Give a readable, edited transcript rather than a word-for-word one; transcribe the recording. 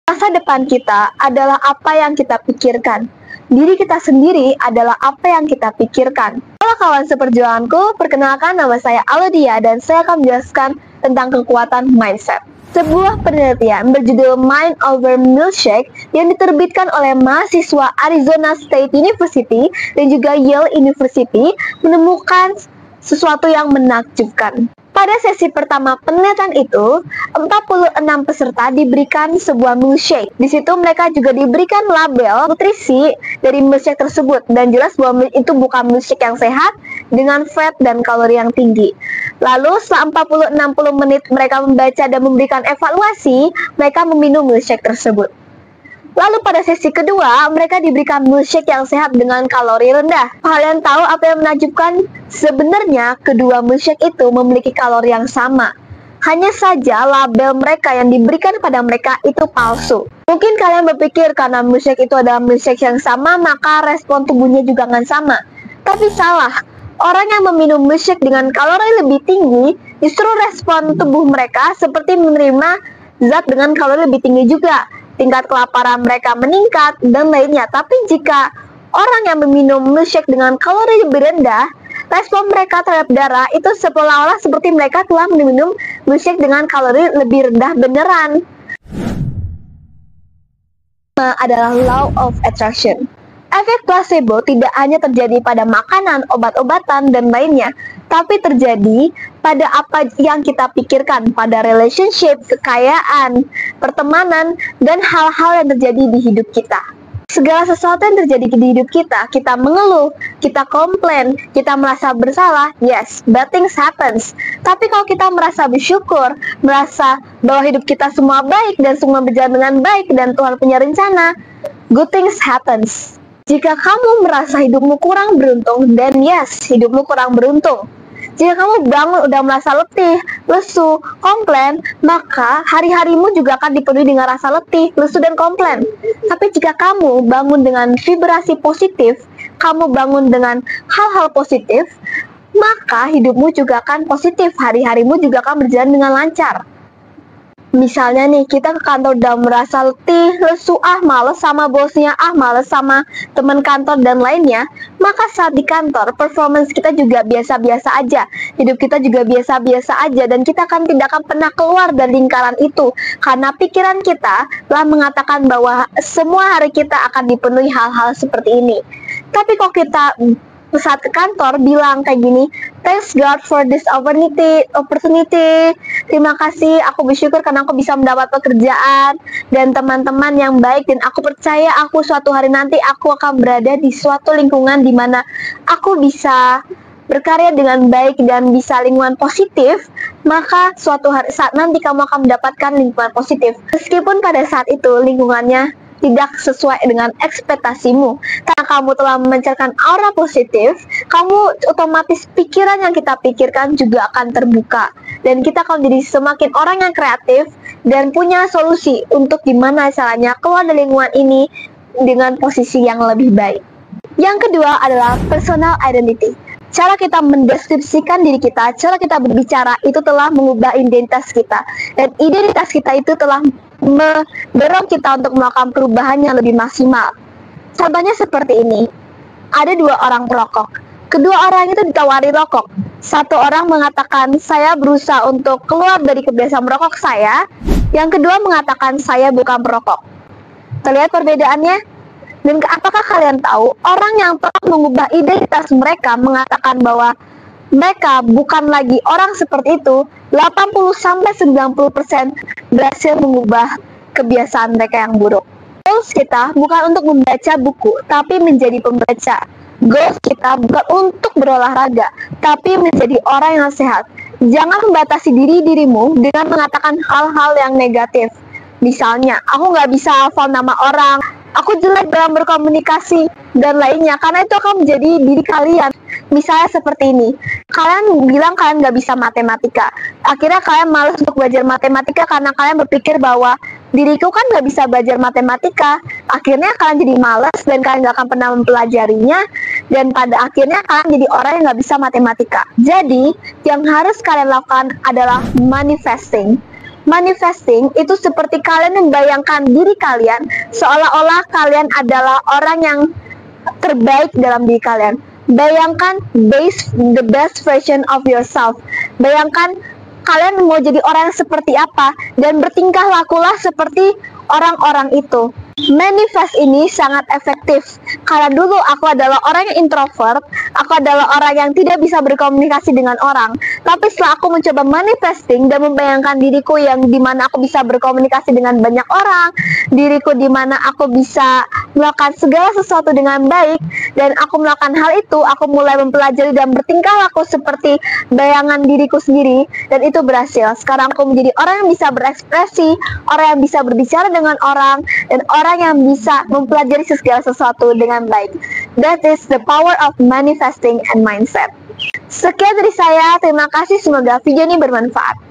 Masa depan kita adalah apa yang kita pikirkan. Diri kita sendiri adalah apa yang kita pikirkan. Halo kawan seperjuanganku, perkenalkan nama saya Alodia dan saya akan menjelaskan tentang kekuatan mindset. Sebuah penelitian berjudul Mind Over Milkshake yang diterbitkan oleh mahasiswa Arizona State University dan juga Yale University menemukan sesuatu yang menakjubkan. Pada sesi pertama penelitian itu, 46 peserta diberikan sebuah milkshake. Di situ mereka juga diberikan label nutrisi dari milkshake tersebut dan jelas bahwa itu bukan milkshake yang sehat dengan fat dan kalori yang tinggi. Lalu setelah 40-60 menit mereka membaca dan memberikan evaluasi, mereka meminum milkshake tersebut. Lalu pada sesi kedua, mereka diberikan milkshake yang sehat dengan kalori rendah. Kalian tahu apa yang menakjubkan? Sebenarnya, kedua milkshake itu memiliki kalori yang sama. Hanya saja label mereka yang diberikan pada mereka itu palsu. Mungkin kalian berpikir karena milkshake itu adalah milkshake yang sama, maka respon tubuhnya juga akan sama. Tapi salah. Orang yang meminum milkshake dengan kalori lebih tinggi, justru respon tubuh mereka seperti menerima zat dengan kalori lebih tinggi juga. Tingkat kelaparan mereka meningkat, dan lainnya. Tapi jika orang yang meminum milkshake dengan kalori lebih rendah, respon mereka terhadap darah itu seolah-olah seperti mereka telah meminum milkshake dengan kalori lebih rendah beneran. Adalah law of attraction. Efek placebo tidak hanya terjadi pada makanan, obat-obatan, dan lainnya, tapi terjadi pada apa yang kita pikirkan, pada relationship, kekayaan, pertemanan, dan hal-hal yang terjadi di hidup kita. Segala sesuatu yang terjadi di hidup kita, kita mengeluh, kita komplain, kita merasa bersalah, yes, bad things happens. Tapi kalau kita merasa bersyukur, merasa bahwa hidup kita semua baik dan semua berjalan dengan baik dan Tuhan punya rencana, good things happens. Jika kamu merasa hidupmu kurang beruntung, dan yes, hidupmu kurang beruntung. Jika kamu bangun udah merasa letih, lesu, komplain, maka hari-harimu juga akan dipenuhi dengan rasa letih, lesu, dan komplain. Tapi jika kamu bangun dengan vibrasi positif, kamu bangun dengan hal-hal positif, maka hidupmu juga akan positif, hari-harimu juga akan berjalan dengan lancar. Misalnya nih, kita ke kantor udah merasa letih, lesu, males sama bosnya, males sama teman kantor dan lainnya, maka saat di kantor, performance kita juga biasa-biasa aja, hidup kita juga biasa-biasa aja, dan kita tidak akan pernah keluar dari lingkaran itu, karena pikiran kita telah mengatakan bahwa semua hari kita akan dipenuhi hal-hal seperti ini. Tapi kalau kita saat ke kantor bilang kayak gini, thanks God for this opportunity. Terima kasih, aku bersyukur karena aku bisa mendapat pekerjaan dan teman-teman yang baik, dan aku percaya aku suatu hari nanti aku akan berada di suatu lingkungan di mana aku bisa berkarya dengan baik dan bisa lingkungan positif, maka suatu hari saat nanti kamu akan mendapatkan lingkungan positif. Meskipun pada saat itu lingkungannya tidak sesuai dengan ekspektasimu, karena kamu telah memancarkan aura positif, kamu otomatis pikiran yang kita pikirkan juga akan terbuka, dan kita akan jadi semakin orang yang kreatif dan punya solusi untuk gimana caranya keluar dari lingkungan ini dengan posisi yang lebih baik. Yang kedua adalah personal identity. Cara kita mendeskripsikan diri kita, cara kita berbicara itu telah mengubah identitas kita, dan identitas kita itu telah mendorong kita untuk melakukan perubahan yang lebih maksimal. Contohnya seperti ini. Ada dua orang perokok. Kedua orang itu ditawari rokok. Satu orang mengatakan, saya berusaha untuk keluar dari kebiasaan merokok saya. Yang kedua mengatakan, saya bukan perokok. Terlihat perbedaannya? Dan apakah kalian tahu, orang yang telah mengubah identitas mereka mengatakan bahwa mereka bukan lagi orang seperti itu, 80-90% berhasil mengubah kebiasaan mereka yang buruk. Goals kita bukan untuk membaca buku, tapi menjadi pembaca. Goals kita bukan untuk berolahraga, tapi menjadi orang yang sehat. Jangan membatasi dirimu dengan mengatakan hal-hal yang negatif. Misalnya, aku nggak bisa hafal nama orang, aku jelek dalam berkomunikasi, dan lainnya, karena itu akan menjadi diri kalian. Misalnya seperti ini, kalian bilang kalian nggak bisa matematika, akhirnya kalian malas untuk belajar matematika karena kalian berpikir bahwa diriku kan nggak bisa belajar matematika. Akhirnya kalian jadi malas dan kalian nggak akan pernah mempelajarinya, dan pada akhirnya kalian jadi orang yang nggak bisa matematika. Jadi yang harus kalian lakukan adalah manifesting. Manifesting itu seperti kalian membayangkan diri kalian seolah-olah kalian adalah orang yang terbaik dalam diri kalian. Bayangkan the best version of yourself. Bayangkan kalian mau jadi orang yang seperti apa dan bertingkah lakulah seperti orang-orang itu. Manifest ini sangat efektif karena dulu aku adalah orang yang introvert, aku adalah orang yang tidak bisa berkomunikasi dengan orang. Tapi setelah aku mencoba manifesting dan membayangkan diriku yang dimana aku bisa berkomunikasi dengan banyak orang, diriku dimana aku bisa melakukan segala sesuatu dengan baik, dan aku melakukan hal itu, aku mulai mempelajari dan bertingkah laku seperti bayangan diriku sendiri, dan itu berhasil. Sekarang aku menjadi orang yang bisa berekspresi, orang yang bisa berbicara dengan orang, dan orang yang bisa mempelajari segala sesuatu dengan baik. That is the power of manifesting and mindset. Sekian dari saya, terima kasih, semoga video ini bermanfaat.